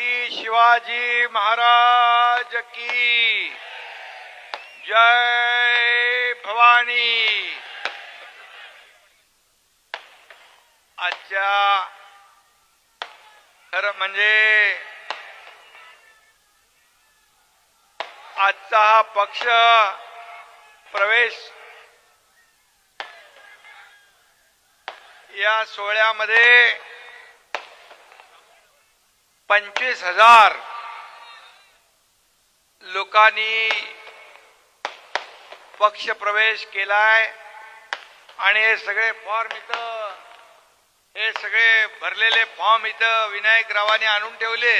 छत्रपती शिवाजी महाराज की जय भवानी। आजच्या खरं म्हणजे आजचा हा पक्ष प्रवेश या सोहळ्यामध्ये 25,000 लोकांनी पक्ष प्रवेश केलाय आणि हे सगळे फॉर्म इथं हे सगळे भरलेले फॉर्म इथं विनायकरावांनी आणून ठेवले।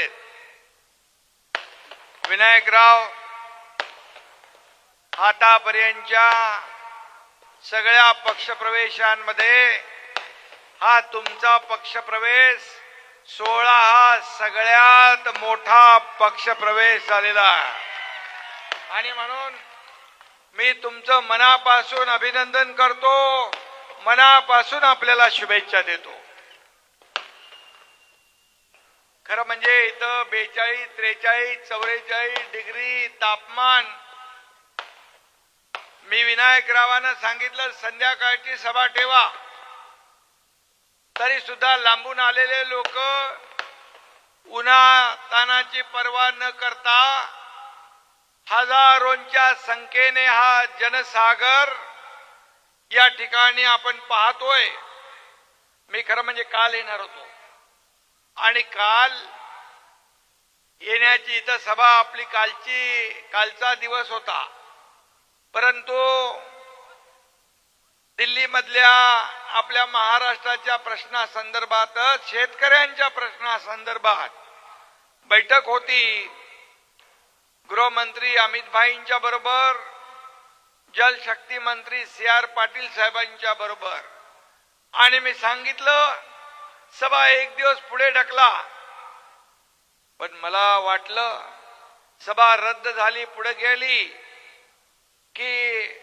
विनायकराव आतापर्यंतच्या सगळ्या पक्षप्रवेशांमध्ये हा तुमचा पक्षप्रवेश 16 हा सगळ्यात मोठा पक्षप्रवेश झालेला आहे आणि म्हणून मी तुमचं मनापासून अभिनंदन करतो, मनापासून आपल्याला शुभेच्छा देतो। खरं म्हणजे इथं 42, 43, 44 डिग्री तापमान। मी विनायकरावांना सांगितलं संध्याकाळची सभा ठेवा, तरी सुद्धा लांबून आलेले लोक उन्हातानाची पर्वा न करता हजारोंच्या संख्येने हा जनसागर या ठिकाणी आपण पाहतोय। मी खरं म्हणजे काल येणार होतो आणि काल येण्याची इथं सभा आपली कालचा दिवस होता, परंतु दिल्लीमधल्या आपल्या महाराष्ट्राच्या प्रश्नासंदर्भात शेतकऱ्यांच्या प्रश्नासंदर्भात बैठक होती। गृहमंत्री अमित भाईंच्या बरोबर, जलशक्ती मंत्री CR पाटील साहेबांच्या बरोबर, आणि मी सांगितलं सभा एक दिवस पुढे ढकला, पण मला वाटलं सभा रद्द झाली पुढे गेली की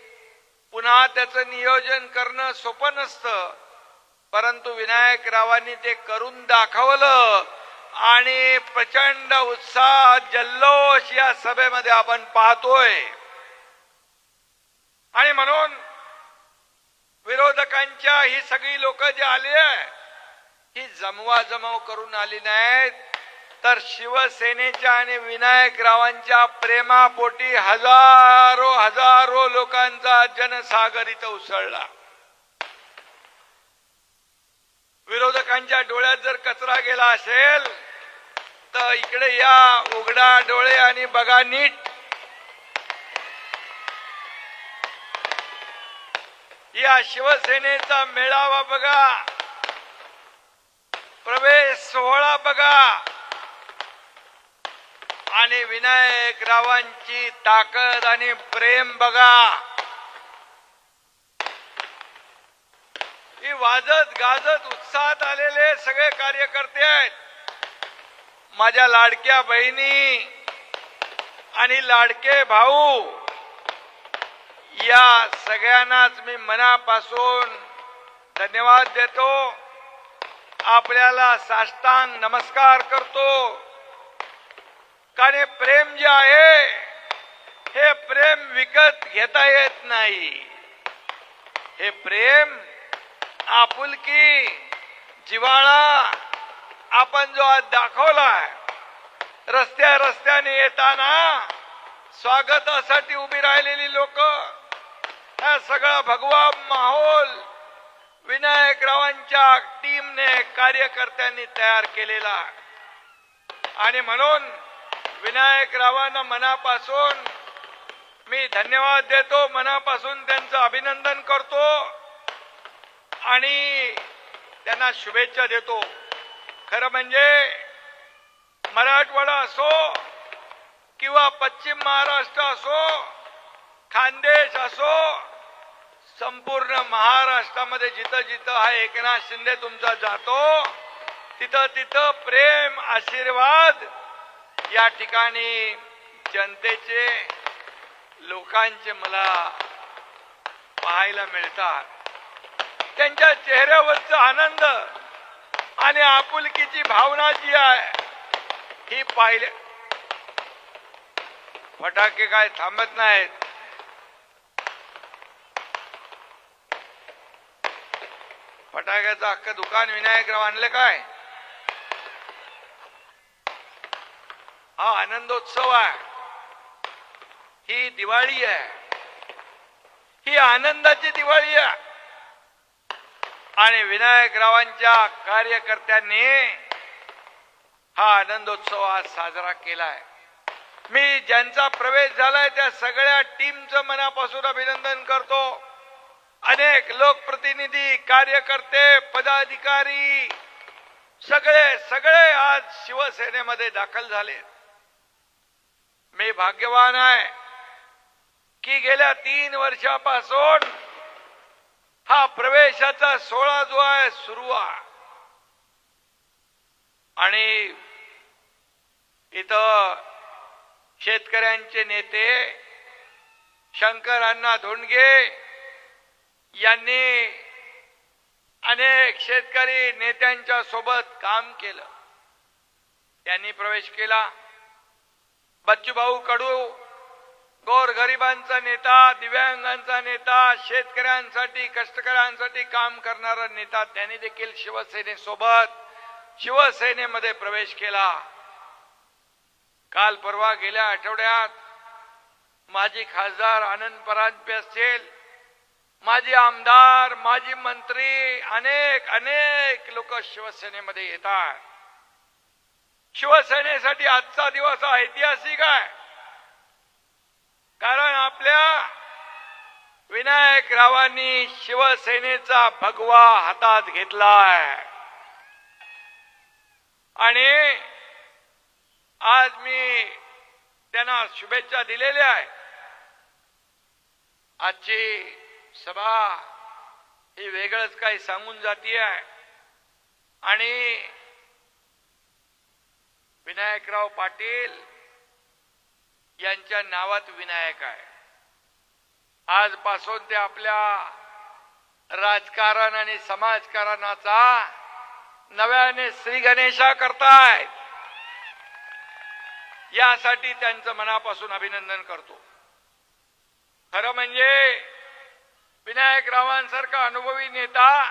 पुन्हा त्याचं नियोजन करणं सोपं नसतं, परंतु विनायकरावांनी ते करून दाखवलं आणि प्रचंड उत्साह जल्लोष या सभेमध्ये आपण पाहतोय। आणि म्हणून विरोधकांच्या ही सगळी लोक जे आली आहे ही जमवाजमव करून आली नाहीत, तर शिवसेनेच्या आणि विनायकरावांच्या प्रेमापोटी हजारो लोकांचा जनसागर इथं उसळला। विरोधकांच्या डोळ्यात जर कचरा गेला असेल तर इकडे या, उघडा डोळे आणि बघा नीट। या शिवसेनेचा मेळावा बघा, प्रवेश सोहळा बघा आणि विनायकरावांची ताकद आणि प्रेम बघा। ही वाजत गाजत उत्साहात आलेले सगळे कार्यकर्ते आहेत। माझ्या लाडक्या बहिणी आणि लाडके भाऊ, या सगळ्यांनाच मी मनापासून धन्यवाद देतो, आपल्याला साष्टांग नमस्कार करतो। कारण प्रेम जे आहे हे प्रेम विकत घेता येत नाही। हे प्रेम, आपुलकी, जिव्हाळा आपण जो आज दाखवलाय, रस्त्याने येताना स्वागतासाठी उभी राहिलेली लोक, हा सगळा भगवा माहोल विनायकरावांच्या टीमने, कार्यकर्त्यांनी तयार केलेला आणि म्हणून विनायकरावांना मनापासून मी धन्यवाद देतो, मनापासून त्यांचं अभिनंदन करतो आणि त्यांना शुभेच्छा देतो। खरं म्हणजे मराठवाडा असो किंवा पश्चिम महाराष्ट्र असो, खानदेश असो, संपूर्ण महाराष्ट्रामध्ये जिथं जिथं हा एकनाथ शिंदे तुमचा जातो तिथं तिथं प्रेम, आशीर्वाद या ठिकाणी जनतेचे, लोकांचे मला पाहायला मिळतात। त्यांच्या चेहऱ्यावरचा आनंद आणि आपुलकीची भावना जी आहे ही पाहिले फटाके काय थांबत नाहीत. फटाक्याचं अख्खं दुकान विनायकराव आणलं काय? हा आनंदोत्सव आहे, ही दिवाळी आहे, ही आनंदाची दिवाळी आहे. आणि विनायकरावांच्या कार्यकर्त्यांनी हा आनंदोत्सव आज साजरा केलाय. मी ज्यांचा प्रवेश झालाय त्या सगळ्या टीमचं मनापासून अभिनंदन करतो. अनेक लोकप्रतिनिधी, कार्यकर्ते, पदाधिकारी सगळे आज शिवसेनेमध्ये दाखल झाले. मी भाग्यवान आहे की गेल्या 3 वर्षापासून हा प्रवेशाचा सोहळा जो आहे सुरू आहे. आणि इथं शेतकऱ्यांचे नेते शंकर अण्णा धोंडगे यांनी अनेक शेतकरी नेत्यांच्या सोबत काम केलं. त्यांनी प्रवेश केला. बच्चूभाऊ कडू गोरगरिबांचा नेता, दिव्यांगांचा नेता, शेतकऱ्यांसाठी कष्टकऱ्यांसाठी काम करणारा नेता, त्यांनी देखील शिवसेनेसोबत शिवसेनेमध्ये प्रवेश केला. काल परवा गेल्या आठवड्यात माजी खासदार आनंद परांजपे असतील, माजी आमदार, माजी मंत्री, अनेक लोक शिवसेनेमध्ये येतात. शिवसेनेसाठी आजचा दिवस हा ऐतिहासिक आहे. कारण आपल्या विनायकरावांनी शिवसेनेचा भगवा हातात घेतलाय. आणि आज मी त्यांना शुभेच्छा दिलेल्या आहे. आजची सभा ही वेगळंच काही सांगून जातीय. आणि विनायकराव पाटील यांच्या नावात विनायक आहे. आजपासून ते आपल्या राजकारण आणि समाजकारणाचा नव्याने श्री गणेशा करतायत. यासाठी त्यांचं मनापासून अभिनंदन करतो. खरं म्हणजे विनायकरावांसारखा अनुभवी नेता,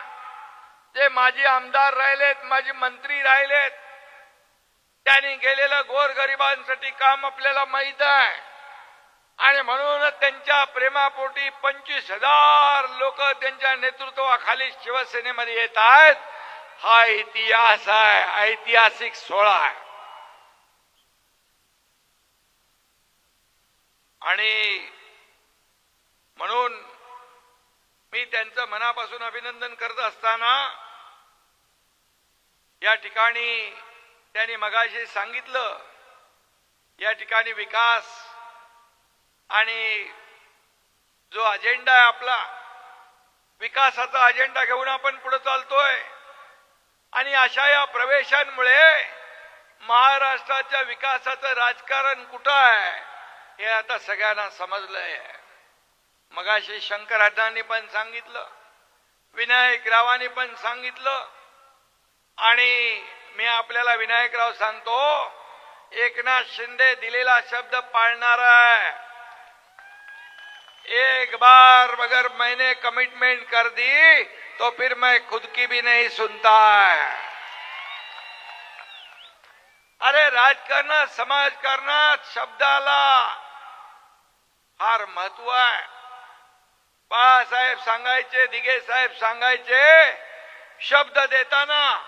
जे माजी आमदार राहिलेत, माजी मंत्री राहिलेत, त्यांनी केलेलं गोरगरिबांसाठी काम आपल्याला माहित आहे. आणि म्हणूनच त्यांच्या प्रेमापोटी 25,000 लोक त्यांच्या नेतृत्वाखाली शिवसेनेमध्ये येत आहेत. हा इतिहास आहे, ऐतिहासिक सोहळा आहे. आणि म्हणून मी त्यांचं मनापासून अभिनंदन करत असताना या ठिकाणी त्यांनी मगाशी सांगितलं, या ठिकाणी विकास आणि जो अजेंडा आहे आपला, विकासाचा अजेंडा घेऊन आपण पुढे चालतोय. आणि अशा या प्रवेशांमुळे महाराष्ट्राच्या विकासाचं राजकारण कुठं आहे हे आता सगळ्यांना समजलंय. मगाशी शंकर अण्णांनी पण सांगितलं, विनायकरावांनी पण सांगितलं. आणि मी आपल्याला विनायकराव सांगतो, एकनाथ शिंदे दिलेला शब्द पाळणार आहे. एक बार अगर मैंने कमिटमेंट कर दी तो फिर मैं खुद की भी नहीं सुनता है. अरे राजकारणात, समाजकारणात शब्दाला फार महत्व आहे. बाळासाहेब सांगायचे, दिघे साहेब सांगायचे, शब्द देताना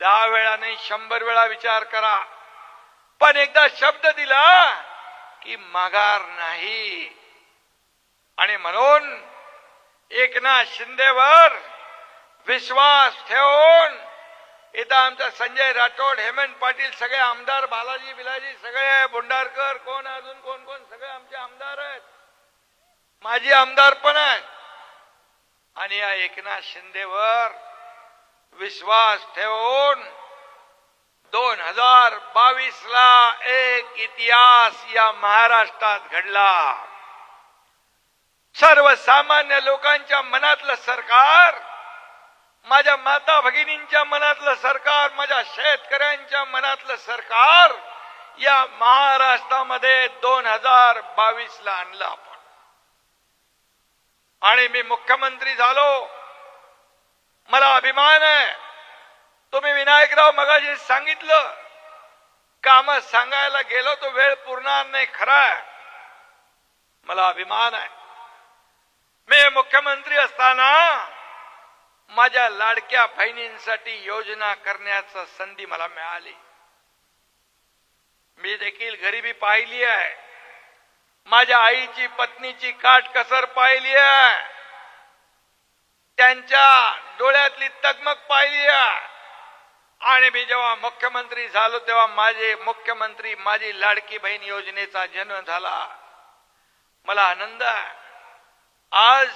10 वेळा नाही 100 वेळा विचार करा. पण एकदा शब्द दिला की माघार नाही. आणि म्हणून एकनाथ शिंदेवर विश्वास ठेवून इथं आमचा संजय राठोड, हेमंत पाटील, सगळे आमदार, बालाजी बिलाजी, सगळे बोंडारकर, कोण अजून कोण सगळे आमचे आमदार आहेत, माजी आमदार पण आहेत. आणि या एकनाथ शिंदेवर विश्वास ठेवून 2022ला एक इतिहास या महाराष्ट्रात घडला. सर्वसामान्य लोकांच्या मनातलं सरकार माझ्या माता भगिनींच्या मनातलं सरकार, माझ्या शेतकऱ्यांच्या मनातलं सरकार या महाराष्ट्रामध्ये 2022ला आणलं आपण. आणि मी मुख्यमंत्री झालो, मला अभिमान आहे. तुम्ही विनायकराव मगाशी सांगितलं, काम सांगायला गेलो तो वेळ पुरणार नाही. खरं आहे, मला अभिमान आहे. मी मुख्यमंत्री असताना माझ्या लाडक्या बहिणींसाठी योजना करण्याची संधी मला मिळाली. मी देखील गरिबी पाहिली आहे, माझ्या आईची पत्नीची काटकसर पाहिली आहे, त्यांच्या डोळ्यातली तगमग पाहिली आहे. आणि मी जेव्हा मुख्यमंत्री झालो तेव्हा माझे मुख्यमंत्री माझी लाडकी बहीण योजनेचा जन्म झाला. मला आनंद आहे. आज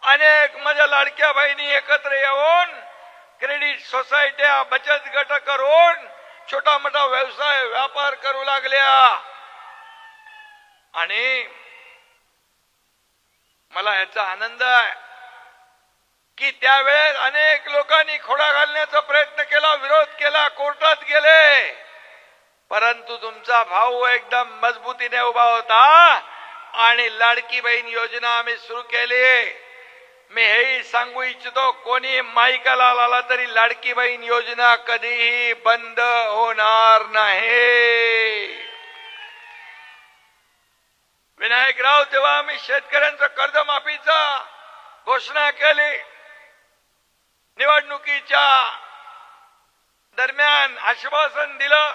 अनेक माझ्या लाडक्या बहिणी एकत्र येऊन क्रेडिट सोसायट्या, बचत गट करून छोटा मोठा व्यवसाय व्यापार करू लागल्या. आणि मला याचा आनंद आहे की त्यावेळेस अनेक लोकांनी खोडा घालण्याचा प्रयत्न केला, विरोध केला, कोर्टात गेले, परंतु तुमचा भाऊ एकदम मजबूतीने उभा होता आणि लाडकी बहीण योजना आम्ही सुरू केली. मी हेही सांगू इच्छितो, कोणी माईकाला आला तरी लाडकी बहीण योजना कधीही बंद होणार नाही. विनायकराव, तेव्हा आम्ही शेतकऱ्यांचं कर्जमाफीचा घोषणा केली. निवडणुकीच्या दरम्यान आश्वासन दिलं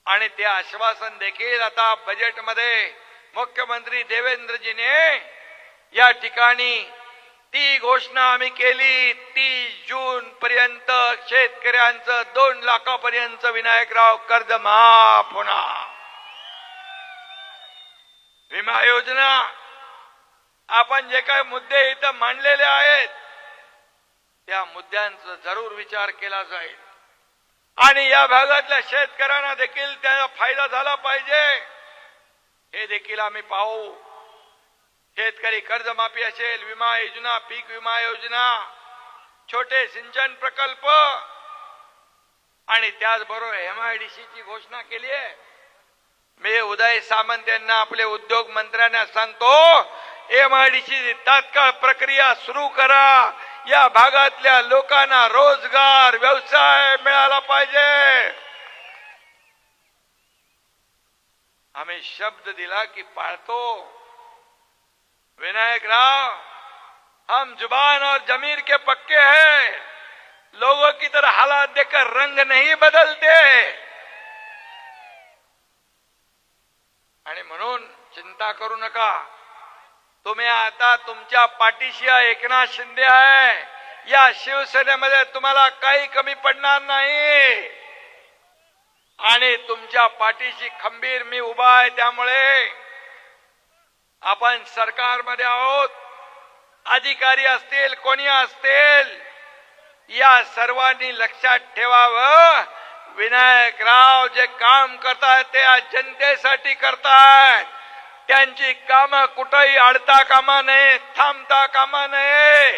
आणि ते आश्वासन देखील आता बजेटमध्ये मुख्यमंत्री देवेंद्रजीने या ठिकाणी ती घोषणा आम्ही केली. 30 जून पर्यंत शेतकऱ्यांचं 2 लाखापर्यंत विनायकराव कर्ज माफ होणार. विमा योजना, आपण जे काही मुद्दे इथं मांडलेले आहेत त्या मुद्द्यांचा जरूर विचार केला जाईल आणि या भागातल्या शेतकऱ्यांना देखील त्याचा फायदा झाला पाहिजे हे देखील आम्ही पाहू. शेतकरी कर्जमाफी असेल, विमा योजना, पीक विमा योजना, छोटे सिंचन प्रकल्प आणि त्याचबरोबर MIDCची घोषणा केली आहे. मी उदय सामंत यांना, आपले उद्योग मंत्र्यांना सांगतो, MIDC तात्काळ प्रक्रिया सुरू करा. या भागातल्या लोकांना रोजगार, व्यवसाय मिळाला पाहिजे. आम्ही शब्द दिला की पाळतो. विनायकराव, हम जुबान और जमीर के पक्के हैं, लोगों की तरह हालात देखकर रंग नहीं बदलते. आणि म्हणून चिंता करू नका. तुम्ही आता तुमच्या पाठीशी एकनाथ शिंदे आहे. या शिवसेनेमध्ये तुम्हाला काही कमी पडणार नाही आणि तुमच्या पाठीशी खंबीर मी उभा आहे. त्यामुळे आपण सरकारमध्ये आहोत. अधिकारी असतील, कोणी असतील, या सर्वांनी लक्षात ठेवावं, विनायकराव जे काम करतायत ते जनतेसाठी करतायत. त्यांची कामं कुठेही अडता कामा नये, थांबता कामा नये.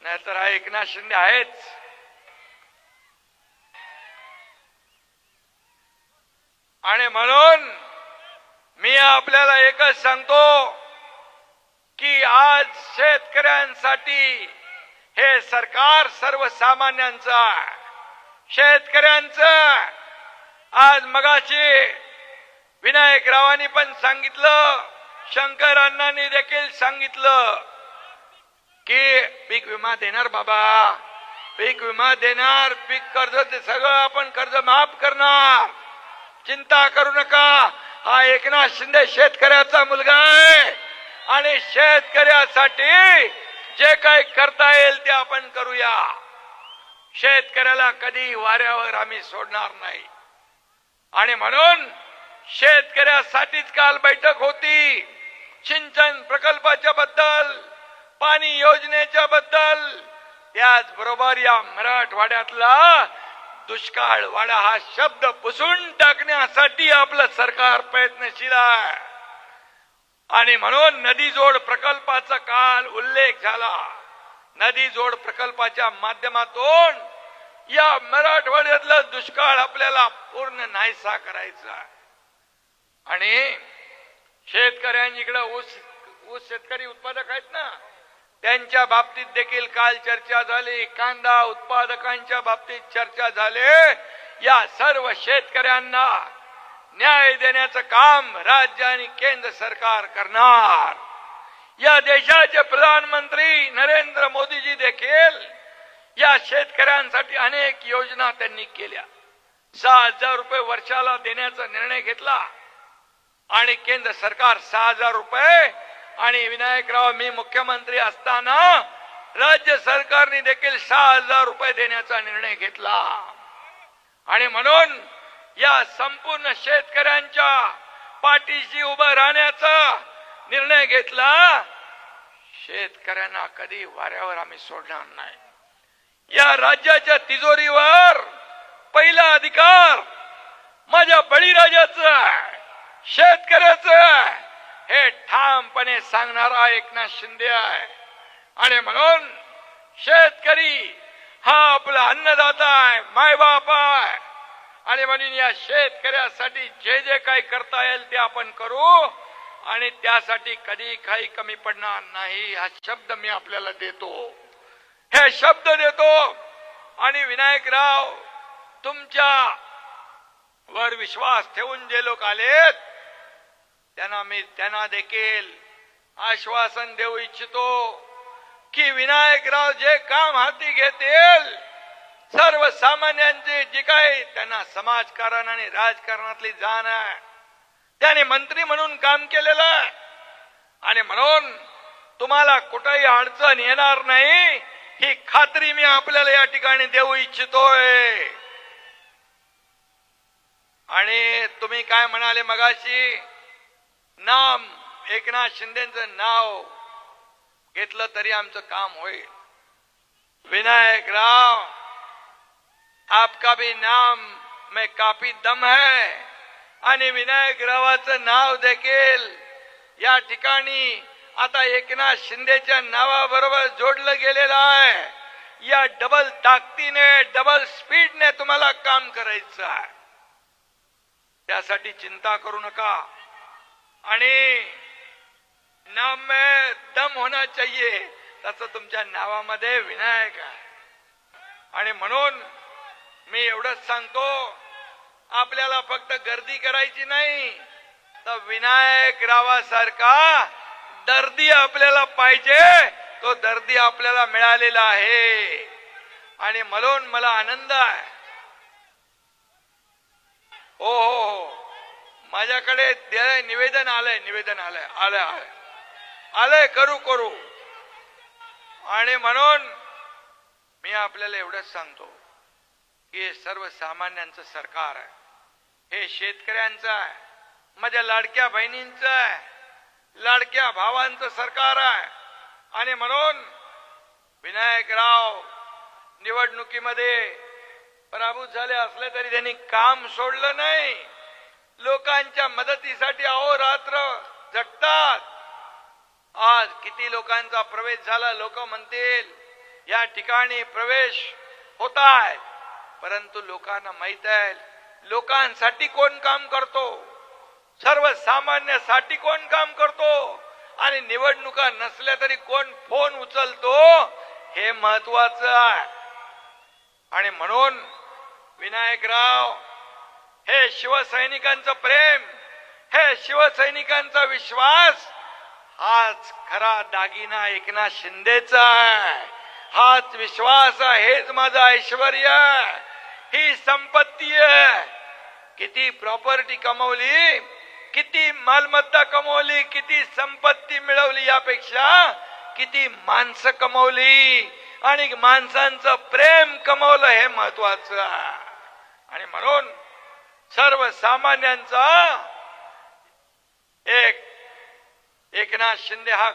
नाहीतर हा एकनाथ शिंदे आहेच. आणि म्हणून मी आपल्याला एकच सांगतो की आज शेतकऱ्यांसाठी हे सरकार सर्वसामान्यांचं आहे. शेतकऱ्यांचं आज मगाशी विनायकरावांनी पण सांगितलं, शंकर अण्णांनी देखील सांगितलं की पीक विमा देणार बाबा, पीक विमा देणार, पीक कर्ज ते सगळं आपण कर्ज माफ करणार. चिंता करू नका. हा एकनाथ शिंदे शेतकऱ्याचा मुलगा आहे आणि शेतकऱ्यासाठी जे काही करता येईल ते आपण करूया. शेतकऱ्याला कधी वाऱ्यावर आम्ही सोडणार नाही. आणि म्हणून शेतकऱ्यासाठीच काल बैठक होती. सिंचन प्रकल्पाच्या बद्दल, पाणी योजनेच्या बद्दल, त्याचबरोबर या मराठवाड्यातला दुष्काळ वाडा हा शब्द पुसून टाकण्यासाठी आपलं सरकार प्रयत्नशील आहे. आणि म्हणून नदीजोड प्रकल्पाचा काल उल्लेख झाला. नदी जोड प्रकल्पाच्या माध्यमातून या मराठवाड्यातला दुष्काळ आपल्याला पूर्ण नाहीसा करायचा आहे. आणि शेतकऱ्यांकडे ऊस शेतकरी उत्पादक आहेत ना, त्यांच्या बाबतीत देखील काल चर्चा झाली. कांदा उत्पादकांच्या बाबतीत चर्चा झाली. या सर्व शेतकऱ्यांना न्याय देण्याचं काम राज्य आणि केंद्र सरकार करणार. या देशाचे प्रधानमंत्री नरेंद्र मोदीजी देखील या शेतकऱ्यांसाठी अनेक योजना त्यांनी केल्या. 6,000 रुपये वर्षाला देण्याचा निर्णय घेतला आणि केंद्र सरकार 6,000 रुपये आणि विनायकराव मी मुख्यमंत्री असताना राज्य सरकारने देखील 6,000 रुपये देण्याचा निर्णय घेतला. आणि म्हणून या संपूर्ण शेतकऱ्यांच्या पाठीशी उभं राहण्याचा निर्णय घेतला. शेतकऱ्यांना कधी वाऱ्यावर आम्ही सोडणार नाही. या राज्याच्या तिजोरीवर पहिला अधिकार माझ्या बळीराजाचा आहे, शेतकऱ्याचा आहे, हे ठामपणे सांगणारा एकनाथ शिंदे आहे. आणि म्हणून शेतकरी हा आपला अन्नदाता आहे, मायबाप आहे. आणि म्हणून या शेतकऱ्यासाठी जे जे काही करता येईल ते आपण करू आणि त्यासाठी कधी काही कमी पडणार नाही. हा शब्द मी आपल्याला देतो, हे शब्द देतो. आणि विनायकराव, तुमच्या वर विश्वास ठेवून जे लोक आलेत त्यांना देखील आश्वासन देऊ इच्छितो की विनायकराव जे काम हाती घेतील, सर्वसामान्यांचे जे काही त्यांना समाजकारण आणि राजकारणातली जाण आहे, त्याने मंत्री म्हणून काम केलेलं आहे. आणि म्हणून तुम्हाला कुठेही अडचण येणार नाही, ही खात्री मी आपल्याला या ठिकाणी देऊ इच्छितोय. आणि तुम्ही काय म्हणाले मगाशी, नाम एकनाथ शिंदेचं नाव घेतलं तरी आमचं काम होईल. विनायकराव, आपका भी नाम में काफी दम है आणि विनायकरावाचं नाव देखील या ठिकाणी आता एकनाथ शिंदेच्या नावाबरोबर जोडलं गेलेलं आहे. या डबल ताकदीने, डबल स्पीडने तुम्हाला काम करायचं आहे. त्यासाठी चिंता करू नका. आणि नाम में दम होना चाहिए, तसं तुमच्या नावामध्ये विनायक आहे. आणि म्हणून मी एवढंच सांगतो, आपल्याला फक्त गर्दी करायची नाही, तर विनायकरावासारखा दर्दी आपल्याला पाहिजे. तो दर्दी आपल्याला मिळालेला आहे. आणि म्हणून मला आनंद आहे. हो, माझ्याकडे निवेदन आलंय करू. आणि म्हणून मी आपल्याला एवढंच सांगतो की हे सर्वसामान्यांचं सरकार आहे, हे शेतकऱ्यांचं आहे, माझ्या लाडक्या बहिणींचं आहे, लाडक्या भावांचं सरकार आहे. आणि म्हणून विनायकराव निवडणुकीमध्ये पराभूत झाले असले तरी त्यांनी काम सोडलं नाही. लोकांच्या मदतीसाठी अहोरात्र झटतात. आज किती लोकांचा प्रवेश झाला, लोक म्हणतील या ठिकाणी प्रवेश होत आहे, परंतु लोकांना माहित आहे लोकांसाठी कोण काम करतो, सर्वसामान्यासाठी कोण काम करतो आणि निवडणुका नसल्या तरी कोण फोन उचलतो, हे महत्वाचं आहे. आणि म्हणून विनायकराव, हे शिवसैनिकांचं प्रेम, हे शिवसैनिकांचा विश्वास, हाच खरा दागिना एकनाथ शिंदेचा आहे. हाच विश्वास आहे, हेच माझं ऐश्वर्य आहे, ही संपत्ती आहे. किती प्रॉपर्टी कमवली, किती मालमत्ता कमवली, किती संपत्ती मिळवली, यापेक्षा किती माणसं कमवली आणि माणसांचं प्रेम कमवलं, हे महत्वाचं आहे. आणि म्हणून सर्वसामान्यांचा एकनाथ शिंदे हा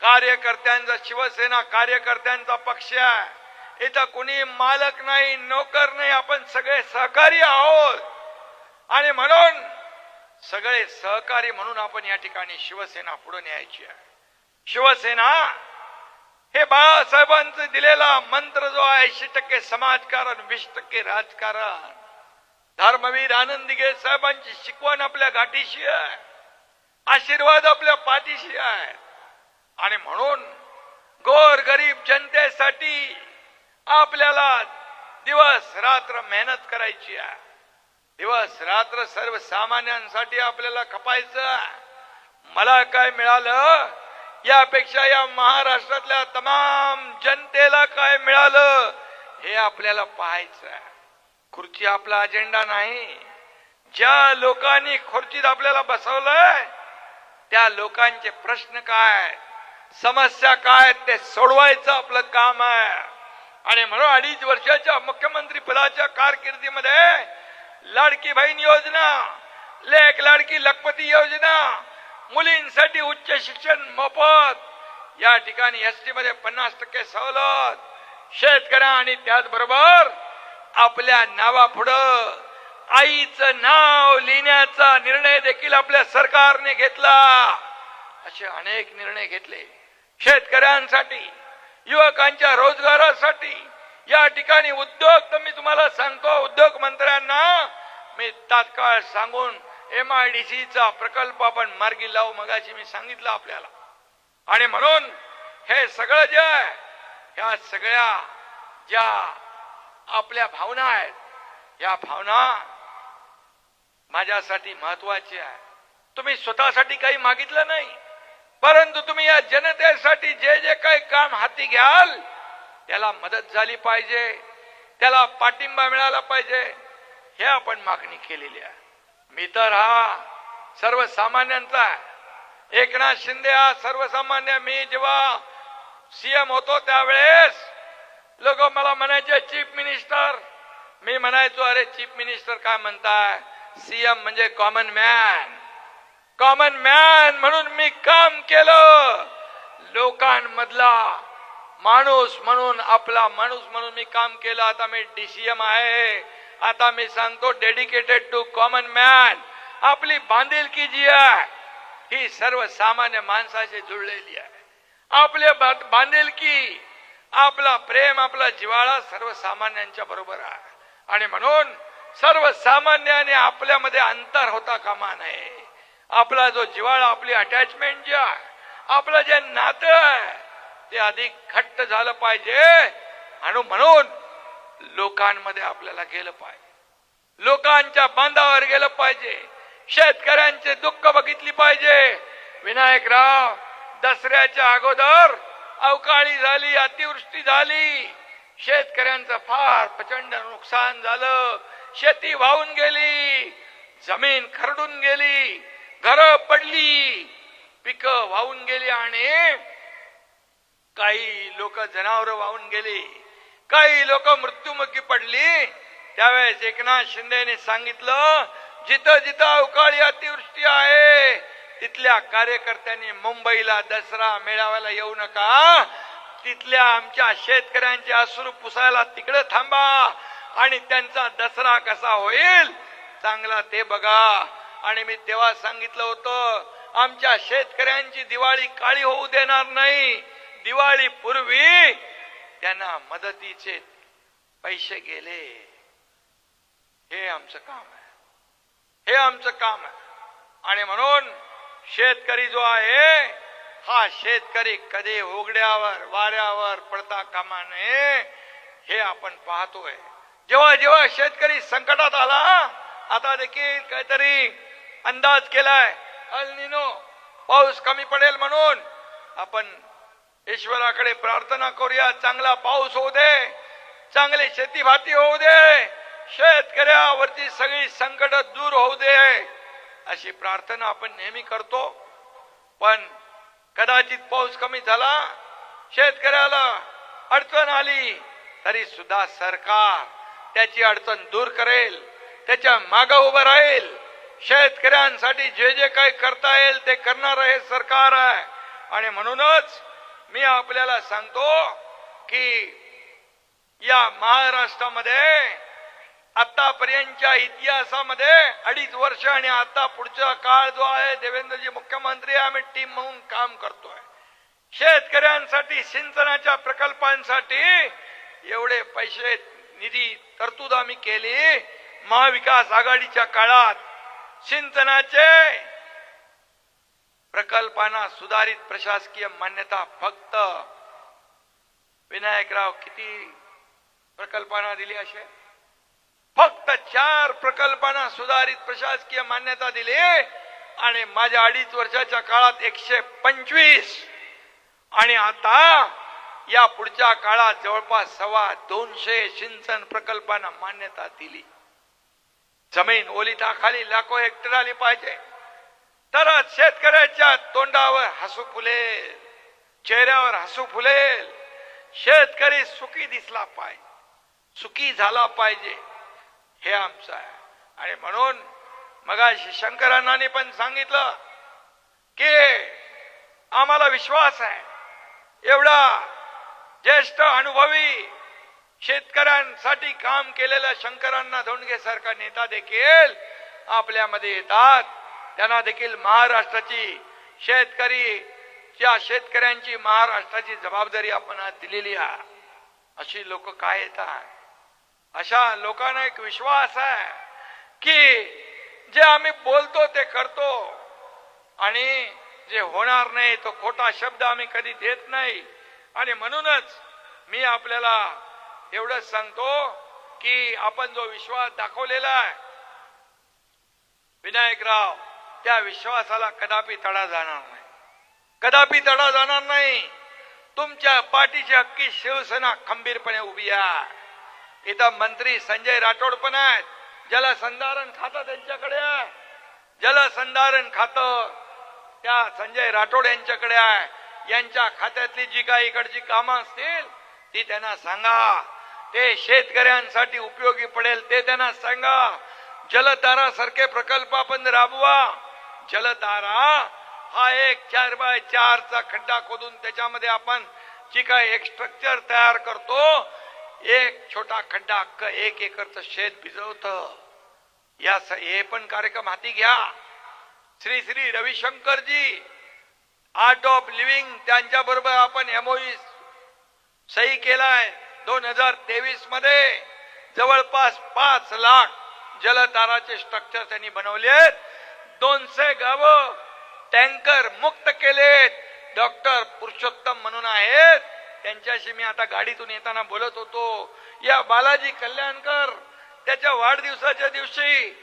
कार्यकर्त्यांचा, शिवसेना कार्यकर्त्यांचा पक्ष आहे. इथं कुणी मालक नाही, नोकर नाही, आपण सगळे सहकारी आहोत. आणि म्हणून सगळे सहकारी म्हणून आपण या ठिकाणी शिवसेना पुढे न्यायची आहे. शिवसेना हे बाळासाहेबांचं दिलेला मंत्र जो आहे 80% समाजकारण 20% राजकारण. धर्मवीर आनंद दिघे साहेबांची शिकवण आपल्या गाठीशी आहे, आशीर्वाद आपल्या पाठीशी आहे. आणि म्हणून गोर गरीब जनतेसाठी आपल्याला दिवस रात्र मेहनत करायची आहे. दिवस रात्र सर्वसामान्यांसाठी आपल्याला खपायचं. मला काय मिळालं यापेक्षा या महाराष्ट्रातल्या तमाम जनतेला काय मिळालं हे आपल्याला पाहायचं आहे. खुर्ची आपला अजेंडा नाही. ज्या लोकांनी खुर्चीत आपल्याला बसवलंय त्या लोकांचे प्रश्न काय, समस्या काय ते सोडवायचं आपलं काम आहे. आणि म्हणून 2.5 वर्षाच्या मुख्यमंत्री पदाच्या कारकिर्दीमध्ये लाडकी बहीण योजना, लेक लाडकी लखपती योजना, मुलींसाठी उच्च शिक्षण मोफत, या ठिकाणी एसटी मध्ये 50% सवलत, शेतकऱ्या आणि त्याचबरोबर आपल्या नावापुढं आईचं नाव लिहिण्याचा निर्णय देखील आपल्या सरकारने घेतला. असे अनेक निर्णय घेतले शेतकऱ्यांसाठी, युवकांच्या रोजगारासाठी. या ठिकाणी उद्योग तर मी तुम्हाला सांगतो, उद्योग मंत्र्यांना मी तात्काळ सांगून MIDCचा प्रकल्प आपण मार्गी लावू. मगाशी मी सांगितलं आपल्याला. आणि म्हणून हे सगळं जे आहे, ह्या सगळ्या ज्या आपल्या भावना आहेत, या भावना माझ्यासाठी महत्वाची आहे. तुम्ही स्वतःसाठी काही मागितलं नाही, परंतु तुम्ही या जनतेसाठी जे जे काही काम हाती घ्याल त्याला मदत झाली पाहिजे, त्याला पाठिंबा मिळाला पाहिजे, हे आपण मागणी केलेली आहे. मी तर हा सर्वसामान्यांचा आहे. एकनाथ शिंदे हा सर्वसामान्य. मी जेव्हा सीएम होतो त्यावेळेस लोक मला म्हणायचे चीफ मिनिस्टर. मी म्हणायचो अरे चीफ मिनिस्टर काय म्हणताय, सीएम म्हणजे कॉमन मॅन. कॉमन मॅन म्हणून मी काम केलं. लोकांमधला माणूस म्हणून, आपला माणूस म्हणून मी काम केलं. आता मी DCM आहे. आता मी सांगतो डेडिकेटेड टू कॉमन मॅन. आपली बांधिलकी जी आहे ही सर्वसामान्य माणसाशी जुळलेली आहे. आपले बांधिलकी, आपला प्रेम, आपला जिव्हाळा सर्वसामान्यांच्या बरोबर आहे. आणि म्हणून सर्वसामान्याने आपल्यामध्ये अंतर होता कामा नये. आपला जो जिव्हाळा, आपली अटॅचमेंट जी आहे, आपलं जे नातं आहे ते अधिक घट्ट झालं पाहिजे. आणि म्हणून लोकांमध्ये आपल्याला गेलं पाहिजे, लोकांच्या बांधावर गेलं पाहिजे, शेतकऱ्यांचे दुःख बघितली पाहिजे. विनायकराव, दसऱ्याच्या अगोदर अवकाळी झाली, अतिवृष्टी झाली, शेतकऱ्यांचं फार प्रचंड नुकसान झालं. शेती वाहून गेली, जमीन खरडून गेली, घरं पडली, पिकं वाहून गेली आणि काही लोक जनावरं वाहून गेली, काही लोक मृत्युमुखी पडली. त्यावेळेस एकनाथ शिंदेने सांगितलं जिथं जिथं अवकाळी अतिवृष्टी आहे तिथल्या कार्यकर्त्यांनी मुंबईला दसरा मेळाव्याला येऊ नका. तिथल्या आमच्या शेतकऱ्यांचे अश्रू पुसायला तिकडे थांबा आणि त्यांचा दसरा कसा होईल चांगला ते बघा. आणि मी तेव्हा सांगितलं होतं आमच्या शेतकऱ्यांची दिवाळी काळी होऊ देणार नाही. दिवाळी पूर्वी त्यांना मदतीचे पैसे गेले. हे आमचं काम आहे, हे आमचं काम आहे. आणि म्हणून शेतकरी जो आहे हा शेतकरी कधी उघड्यावर वाऱ्यावर पडता कामा नये, हे आपण पाहतोय. जेव्हा जेव्हा शेतकरी संकटात आला, आता देखील काहीतरी अंदाज केलाय अल निनो, पाऊस कमी पडेल म्हणून आपण ईश्वराकडे प्रार्थना करूया, चांगला पाऊस होऊ दे, चांगली शेतीभाती होऊ दे, शेतकऱ्यावरची सगळी संकट दूर होऊ दे, अशी प्रार्थना आपण नेहमी करतो. पण कदाचित पाऊस कमी झाला, शेतकऱ्याला अडचण आली, तरी सुद्धा सरकार त्याची अडचण दूर करेल, त्याच्या मागे उभं राहील. शेतकऱ्यांसाठी जे जे काही करता येईल ते करणार हे सरकार आहे. आणि म्हणूनच मी आपल्याला सांगतो की या महाराष्ट्रामध्ये आतापर्यंतच्या इतिहासामध्ये 2.5 वर्ष आणि आता पुढचा काळ जो आहे देवेंद्रजी मुख्यमंत्री, आम्ही टीम म्हणून काम करतोय. शेतकऱ्यांसाठी सिंचनाच्या प्रकल्पांसाठी एवढे पैसे निधी तरतूद आम्ही केली. महाविकास आघाडीच्या काळात सिंचनाचे प्रकल्पांना सुधारित प्रशासकीय मान्यता फक्त विनायकराव किती प्रकल्पांना दिली? असे फक्त 4 प्रकल्पांना सुधारित प्रशासकीय मान्यता दिली आणि माझ्या 2.5 वर्षाच्या काळात 125 आणि आता या पुढच्या काळात जवळपास 250 सिंचन प्रकल्पांना मान्यता दिली. जमीन ओलिताखाली लाखो हेक्टर आली पाहिजे तरच शेतकऱ्याच्या तोंडावर हसू फुलेल, चेहऱ्यावर हसू फुलेल. शेतकरी सुखी दिसला पाहिजे, सुखी झाला पाहिजे, हे आमचं आहे. आणि म्हणून मगाशी शंकरांनी पण सांगितलं की आम्हाला विश्वास आहे, एवढा ज्येष्ठ अनुभवी शेतकऱ्यांसाठी काम केलेल्या शंकरांना धोंडगे सारखा नेता देखील आपल्यामध्ये येतात. त्यांना देखील महाराष्ट्राची शेतकऱ्यांची महाराष्ट्राची जबाबदारी आपण आज दिलेली आहे. अशी लोक काय येतात? अशा लोकांना एक विश्वास आहे की जे आम्ही बोलतो ते करतो आणि जे होणार नाही तो खोटा शब्द आम्ही कधी देत नाही. आणि म्हणूनच मी आपल्याला एवढंच सांगतो की आपण जो विश्वास दाखवलेला आहे विनायकराव, त्या विश्वासाला कदापि तडा जाणार नाही, कदापि तडा जाणार नाही. तुमच्या पाठीची हक्की शिवसेना खंबीरपणे उभी आहे. इथं मंत्री संजय राठोड पण आहेत. जलसंधारण खातं त्यांच्याकडे आहे. जलसंधारण खातं त्या संजय राठोड यांच्याकडे आहे. यांच्या खात्यातली जी काही इकडची कामं असतील ती त्यांना सांगा. ते शेतकऱ्यांसाठी उपयोगी पडेल ते त्यांना सांगा. जलधारा सारखे प्रकल्प आपण राबवा. जलधारा हा एक 4x4 चा खड्डा खोदून त्याच्यामध्ये आपण जी काही एक स्ट्रक्चर तयार करतो, एक छोटा खड्डा अख्खं 1 एकरचं शेत भिजवतं. हे पण कार्यक्रम हाती घ्या. Shri Shri Ravishankarji art of living त्यांच्या बरोबर आपण MOU सही केलाय. 2023 मध्ये जवळपास 5 लाख जलधाराचे स्ट्रक्चर त्यांनी बनवलेत. 200 गावं टँकर मुक्त केलेत. डॉक्टर पुरुषोत्तम म्हणून आहेत, त्यांच्याशी मी आता गाडीतून येताना बोलत होतो. या बालाजी कल्याणकर त्याच्या वाढदिवसाच्या दिवशी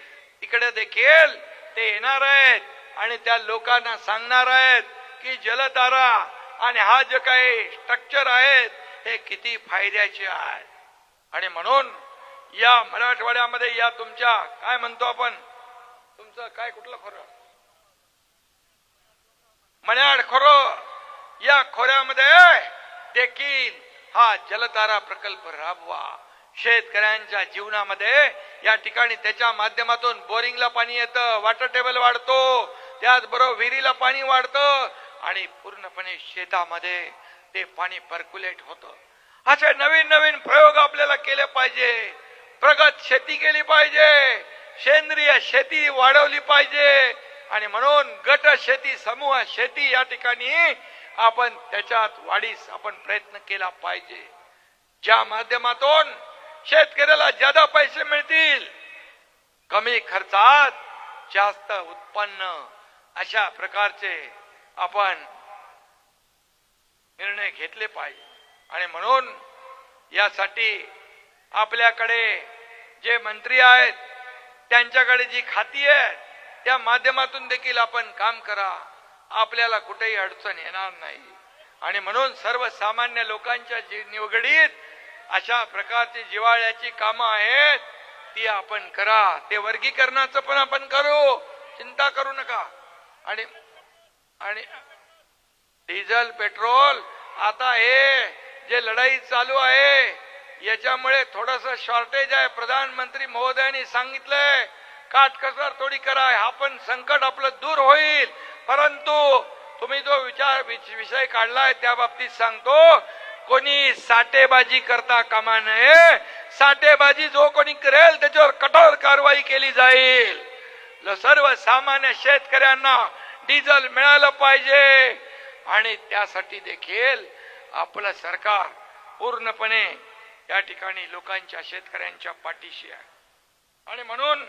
इकडे देखील ते येणार आहेत आणि त्या लोकांना सांगणार आहेत की जलधारा आणि हा जे काही स्ट्रक्चर आहेत हे किती फायद्याचे आहेत. आणि म्हणून या मराठवाड्यामध्ये या तुमच्या काय म्हणतो आपण, तुमचं काय कुठलं खोरं, मन्याड खोरं, या खोऱ्यामध्ये देखील हा जलधारा प्रकल्प राबवा. शेतकऱ्यांच्या जीवनामध्ये या ठिकाणी त्याच्या माध्यमातून बोरिंगला पाणी येतं, वॉटर टेबल वाढतो, त्याचबरोबर विहिरीला पाणी वाढतं आणि पूर्णपणे शेतामध्ये ते पाणी पर्क्युलेट होतं. असे नवीन नवीन प्रयोग आपल्याला केले पाहिजे. प्रगत शेती केली पाहिजे, सेंद्रिय शेती वाढवली पाहिजे. आणि म्हणून गट शेती, समूह शेती या ठिकाणी आपण त्याच्यात वाढीस आपण प्रयत्न केला पाहिजे, ज्या माध्यमातून शेतकऱ्याला जादा पैसे मिळतील, कमी खर्चात जास्त उत्पन्न, अशा प्रकारचे आपण निर्णय घेतले पाहिजे. आणि म्हणून यासाठी आपल्याकडे जे मंत्री आहेत त्यांच्याकडे जी खाती आहेत त्या माध्यमातून देखील आपण काम करा. आपल्याला कुठेही अडचण येणार नाही. आणि म्हणून सर्वसामान्य लोकांच्या निवडीत अशा प्रकारची जिव्हाळ्याची कामं आहेत ती आपण करा. ते वर्गीकरणाचं पण आपण करू, चिंता करू नका. आणि डिझेल पेट्रोल आता हे जे लढाई चालू आहे याच्यामुळे थोडस शॉर्टेज आहे. प्रधानमंत्री महोदयांनी सांगितलंय काटकसर थोडी करा, हा पण संकट आपलं दूर होईल. परंतु तुम्ही जो विषय काढलाय त्या बाबतीत सांगतो, कोणी साठेबाजी करता कामा नये. साठेबाजी जो कोणी करेल त्याच्यावर कठोर कारवाई केली जाईल. सर्वसामान्य शेतकऱ्यांना डिझेल मिळालं पाहिजे आणि त्यासाठी देखील आपलं सरकार पूर्णपणे या ठिकाणी लोकांच्या शेतकऱ्यांच्या पाठीशी आहे. आणि म्हणून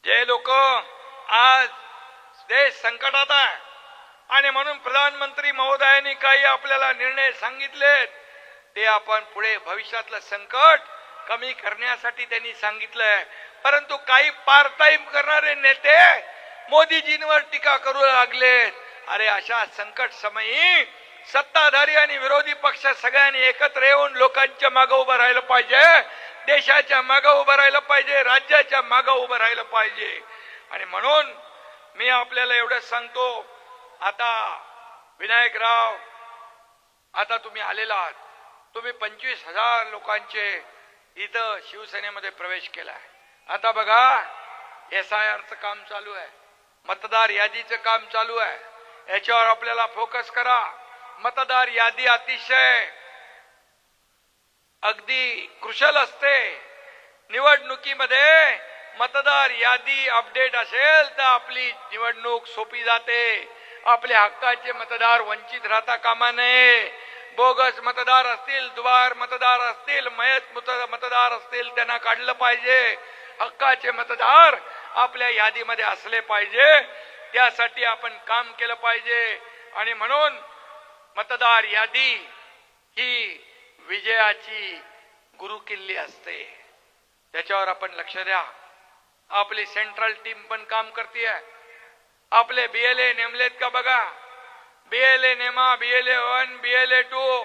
जे लोक आज देश संकटात आहे आणि म्हणून प्रधानमंत्री महोदयांनी काही आपल्याला निर्णय सांगितलेत, ते आपण पुढे भविष्यातलं संकट कमी करण्यासाठी त्यांनी सांगितलंय. परंतु काही पार्ट टाइम करणारे नेते मोदीजींवर टीका करू लागलेत. अरे अशा संकट समयी सत्ताधारी आणि विरोधी पक्ष सगळ्यांनी एकत्र येऊन लोकांच्या मागे उभं राहिलं पाहिजे, देशाच्या मागे उभं राहिलं पाहिजे, राज्याच्या मागे उभं राहिलं पाहिजे. आणि म्हणून मी आपल्याला एवढंच सांगतो, आता विनायकराव, आता तुम्ही आलेला आहात, तुम्ही 25,000 लोकांचे इथं शिवसेनेमध्ये प्रवेश केलाय. आता बघा SIRचं काम चालू आहे, मतदार यादीचं काम चालू आहे, याच्यावर आपल्याला फोकस करा. मतदार यादी अतिशय अगदी क्रुशल असते. निवडणुकीमध्ये मतदार यादी अपडेट असेल तर आपली निवडणूक सोपी जाते. आपल्या हक्काचे मतदार वंचित राहता कामा नये. बोगस मतदार असतील, दुबार मतदार असतील, मयत मतदार असतील, त्यांना काढलं पाहिजे. हक्काचे मतदार आपल्या यादीमध्ये असले पाहिजे. त्यासाठी आपण काम केलं पाहिजे. आणि म्हणून मतदार यादी ही विजयाची गुरुकिल्ली असते, त्याच्यावर आपण लक्ष द्या. आपली सेंट्रल टीम पण काम करते. आपले BLA नेमलेत का बघा. BLA नेमा, BLA 1, BLA 2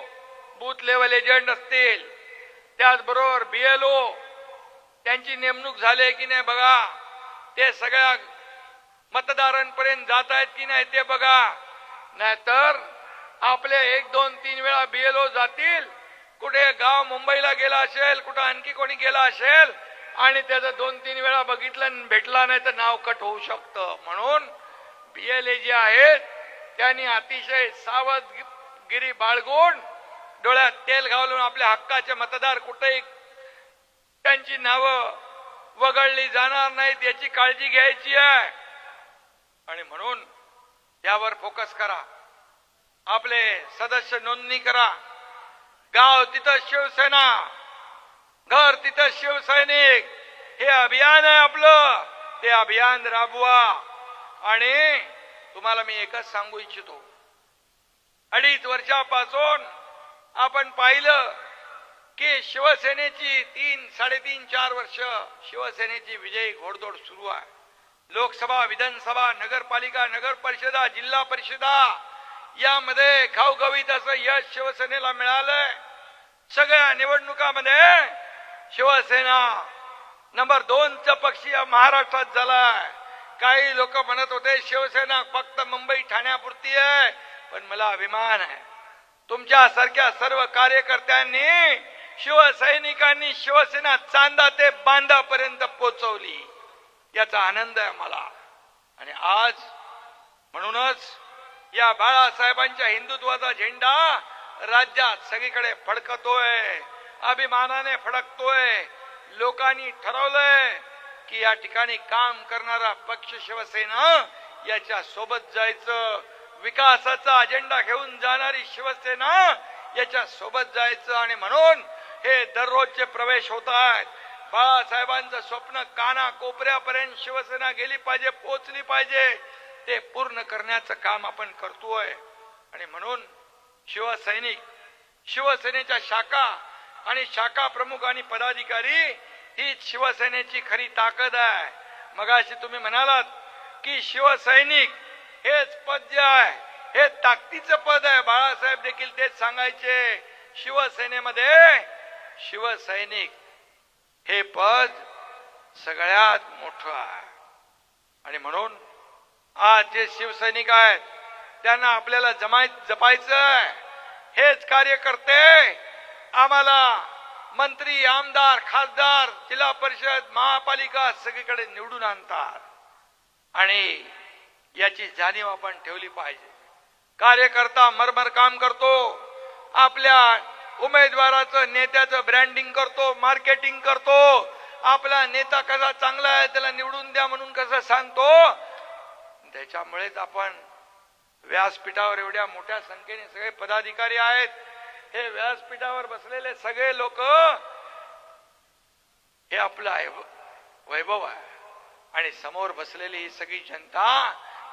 booth level agent असतील, त्याचबरोबर BLO त्यांची नेमणूक झाली की नाही बघा. ते सगळ्या मतदारांपर्यंत जात आहेत की नाही ते बघा. नाहीतर आपले 1, 2, 3 वेळा BLO जातील, कुठे गाव मुंबईला गेला असेल, कुठं आणखी कोणी गेला असेल आणि त्याचं 2-3 वेळा बघितलं भेटला नाही तर नाव कट होऊ शकतं. म्हणून BLA जे आहेत त्यांनी अतिशय सावधगिरी बाळगून डोळ्यात तेल घालून आपल्या हक्काचे मतदार कुठेही त्यांची नावं वगळली जाणार नाहीत याची काळजी घ्यायची आहे. आणि म्हणून यावर फोकस करा. आपले सदस्य नोंदणी करा. गाव तिथं शिवसेना, घर तिथं शिवसैनिक, हे अभियान आहे आपलं. ते अभियान राबवा. आणि तुम्हाला मी एकच सांगू इच्छितो, 2.5 वर्षापासून आपण पाहिलं की शिवसेनेची 3, 4 वर्ष शिवसेनेची विजयी घोडदौड सुरू आहे. लोकसभा, विधानसभा, नगरपालिका, नगर परिषदा, जिल्हा परिषदा यामध्ये घवघवीत असं यश शिवसेनेला मिळालंय. सगळ्या निवडणुकामध्ये शिवसेना नंबर 2चा पक्ष या महाराष्ट्रात झालाय. काही लोक म्हणत होते शिवसेना फक्त मुंबई ठाण्यापुरती आहे, पण मला अभिमान आहे तुमच्या सारख्या सर्व कार्यकर्त्यांनी, शिवसैनिकांनी शिवसेना चांदा ते बांधापर्यंत पोहोचवली. याचा आनंद आहे मला. आणि आज म्हणूनच या बाळासाहेबांच्या हिंदुत्वाचा झेंडा राज्यात सगळीकडे फडकतोय, अभिमानाने फडकतोय. लोकांनी ठरवलंय की या ठिकाणी काम करणारा पक्ष शिवसेना याच्या सोबत जायचं. विकासाचा अजेंडा घेऊन जाणारी शिवसेना याच्या सोबत जायचं. आणि म्हणून हे दररोजचे प्रवेश होत आहेत. बाळासाहेबांचं स्वप्न काना कोपऱ्यापर्यंत शिवसेना गेली पाहिजे, पोहोचली पाहिजे, ते पूर्ण करण्याचं काम आपण करतोय. आणि म्हणून शिवसैनिक, शिवसेनेच्या शाखा आणि शाखा प्रमुख आणि पदाधिकारी हीच शिवसेनेची खरी ताकद आहे. मगाशी तुम्ही म्हणालात की शिवसैनिक हेच पद जे आहे हे ताकदीचं पद आहे. बाळासाहेब देखील तेच सांगायचे. शिवसेनेमध्ये शिवसैनिक हे पद सगळ्यात मोठं आहे. आणि म्हणून आज जे शिवसैनिक आहेत त्यांना आपल्याला जपायचं आहे. हेच कार्यकर्ते आम्हाला मंत्री, आमदार, खासदार, जिल्हा परिषद, महापालिका सगळीकडे निवडून आणतात. आणि याची जाणीव आपण ठेवली पाहिजे. कार्यकर्ता मरमर काम करतो, आपल्या उमेदवाराचं, नेत्याचं ब्रँडिंग करतो, मार्केटिंग करतो. आपला नेता कसा चांगला आहे त्याला निवडून द्या म्हणून कसं सांगतो. त्याच्यामुळेच आपण व्यासपीठावर एवढ्या मोठ्या संख्येने सगळे पदाधिकारी आहेत. हे व्यासपीठावर बसलेले सगळे लोक हे आपलं वैभव आहे आणि समोर बसलेली ही सगळी जनता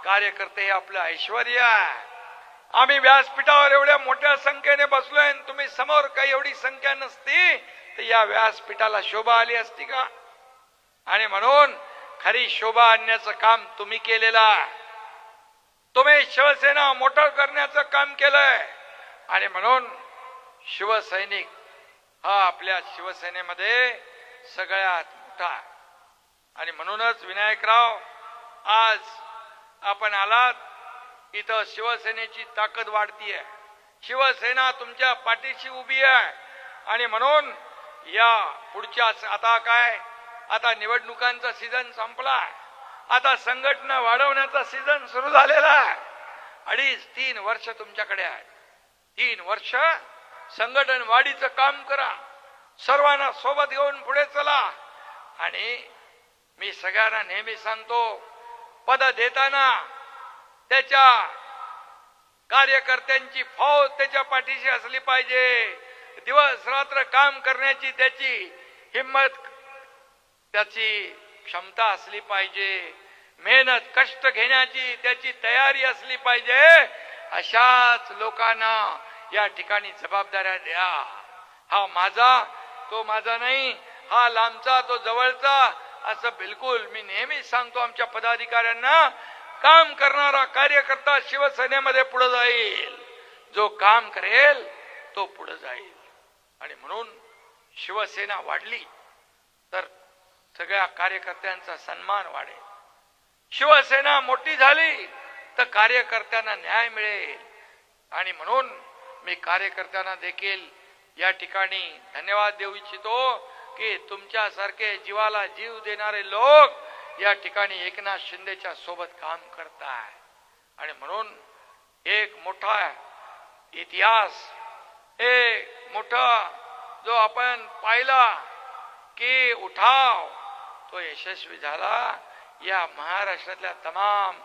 कार्यकर्ते हे आपलं ऐश्वर्य आहे. आम्ही व्यासपीठावर एवढ्या मोठ्या संख्येने बसलोय आणि तुम्ही समोर काही एवढी संख्या नसती तर या व्यासपीठाला शोभा आली असती का? आणि म्हणून खरी शोभा आणण्याचं काम तुम्ही केलेलं आहे. तुम्ही शिवसेना मोठं करण्याचं काम केलंय आणि म्हणून शिवसैनिक हा आपल्या शिवसेनेमध्ये सगळ्यात मोठा आहे. आणि म्हणूनच विनायकराव आज आपण आलात इथं शिवसेनेची ताकद वाढतीये. शिवसेना तुमच्या पाठीशी उभी आहे आणि म्हणून या पुढच्या आता काय आता निवडणुकांचा सीझन संपलाय. आता संघटना वाढवण्याचा सीझन सुरू झालेला आहे. 2.5-3 वर्ष तुमच्याकडे आहे. 3 वर्ष संघटन वाढीचं काम करा. सर्वांना सोबत घेऊन पुढे चला. आणि मी सगळ्यांना नेहमी सांगतो पद देताना त्याच्या कार्यकर्त्यांची फौज त्याच्या पाठीशी असली पाहिजे. दिवस रात्र काम करण्याची त्याची हिम्मत त्याची क्षमता असली पाहिजे. मेहनत कष्ट घेण्याची त्याची तयारी असली पाहिजे. अशाच लोकांना या ठिकाणी जबाबदाऱ्या द्या. हा माझा तो माझा नाही, हा लांबचा तो जवळचा असं बिलकुल मी नेहमी सांगतो आमच्या पदाधिकाऱ्यांना. काम करणारा कार्यकर्ता शिवसेनेमध्ये पुढे जाईल. जो काम करेल तो पुढे जाईल. आणि म्हणून शिवसेना वाढली तर सगळ्या कार्यकर्त्यांचा सन्मान वाढेल. शिवसेना मोठी झाली तर कार्यकर्त्यांना न्याय मिळेल. आणि म्हणून मी कार्यकर्त्यांना देखील या ठिकाणी धन्यवाद देऊ इच्छितो की तुमच्यासारखे जीवाला जीव देणारे लोक या ठिकाणी एकनाथ शिंदेच्या सोबत काम करताय. आणि म्हणून एक मोठा इतिहास एक मोठा जो आपण पाहिला की उठाव तो यशस्वी झाला या महाराष्ट्रातल्या तमाम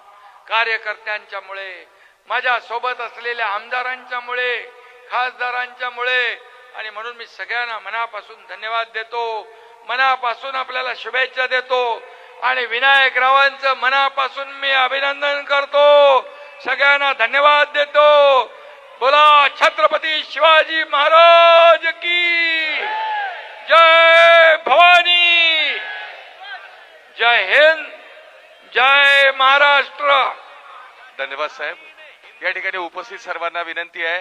कार्यकर्त्यांच्या मुळे, माझ्या सोबत असलेल्या आमदारांच्या मुळे, खासदारांच्या मुळे. आणि म्हणून मी सगळ्यांना मनापासून धन्यवाद देतो. मनापासून आपल्याला शुभेच्छा देतो आणि विनायकरावांचं मनापासून मी अभिनंदन करतो. सगळ्यांना धन्यवाद देतो. बोला छत्रपती शिवाजी महाराज की जय. भवानी. जय हिंद. जय महाराष्ट्र. धन्यवाद साहेब. या ठिकाणी उपस्थित सर्वांना विनंती आहे